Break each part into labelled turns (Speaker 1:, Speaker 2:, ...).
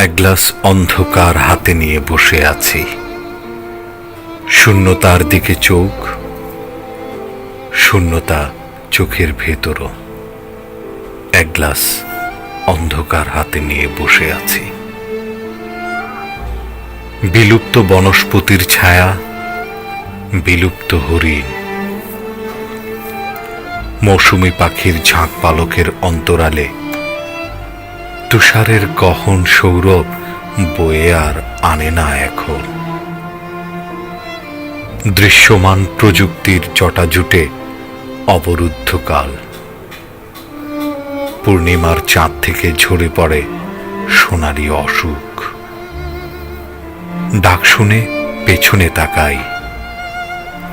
Speaker 1: এক গ্লাস অন্ধকার হাতে নিয়ে বসে আছি, শূন্যতার দিকে চোখ, শূন্যতা চোখের ভেতরও। এক গ্লাস অন্ধকার হাতে নিয়ে বসে আছি। বিলুপ্ত বনস্পতির ছায়া, বিলুপ্ত হরিণ, মৌসুমী পাখির ঝাঁক পালকের অন্তরালে তুষারের গহন সৌরভ বয়ে আর আনে না এখন। দৃশ্যমান প্রযুক্তির জটাজুটে অবরুদ্ধ কাল। পূর্ণিমার চাঁদ থেকে ঝরে পড়ে সোনালি অসুখ। ডাক শুনে পেছনে তাকাই,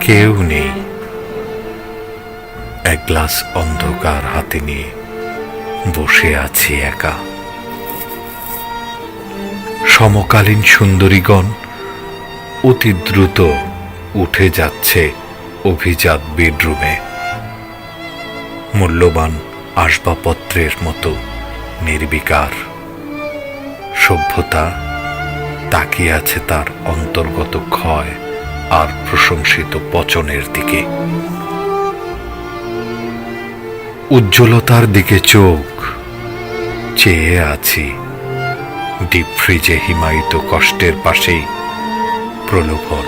Speaker 1: কেউ নেই। এক গ্লাস অন্ধকার হাতে নিয়ে বসে আছি একা। সমকালীন সুন্দরীগণ অতি দ্রুত উঠে যাচ্ছে অভিজাত বেডরুমে। মূল্যবান আসবাবপত্রের মতো নির্বিকার সভ্যতা তাকিয়ে আছে তার অন্তর্গত ক্ষয় আর প্রশংসিত পচনের দিকে। উজ্জ্বলতার দিকে চোখ চেয়ে আছি। ডিপ ফ্রিজে হিমায়িত কষ্টের পাশেই প্রলোভন।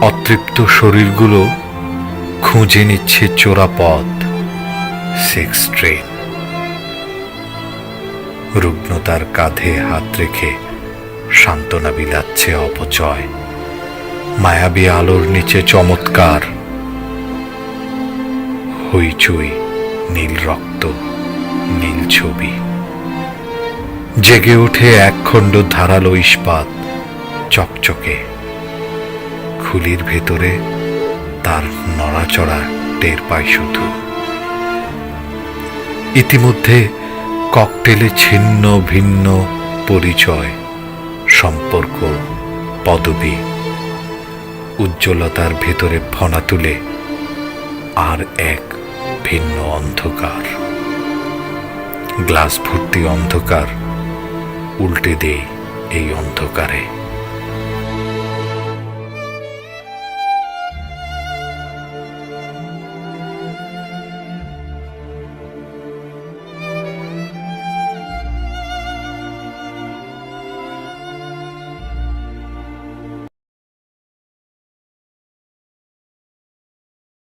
Speaker 1: অতৃপ্ত শরীরগুলো খুঁজে নিচ্ছে চোরা পথ, সেক্স ট্রেন। রুগ্নতার কাঁধে হাত রেখে সান্ত্বনা বিলাচ্ছে অপচয়। মায়াবী আলোর নিচে চমৎকার হইচই, নীল রক্ত, নীল ছবি। জেগে ওঠে একখণ্ড ধারালো ইস্পাত, চকচকে। খুলির ভেতরে তার নড়াচড়া টের পায় শুধু। ইতিমধ্যে ককটেলে ছিন্ন ভিন্ন পরিচয়, সম্পর্ক, পদবি। উজ্জ্বলতার ভেতরে ফনা তুলে আর এক ভিন্ন অন্ধকার। গ্লাস ভর্তি অন্ধকার উল্টে দেই এই অন্ধকারে।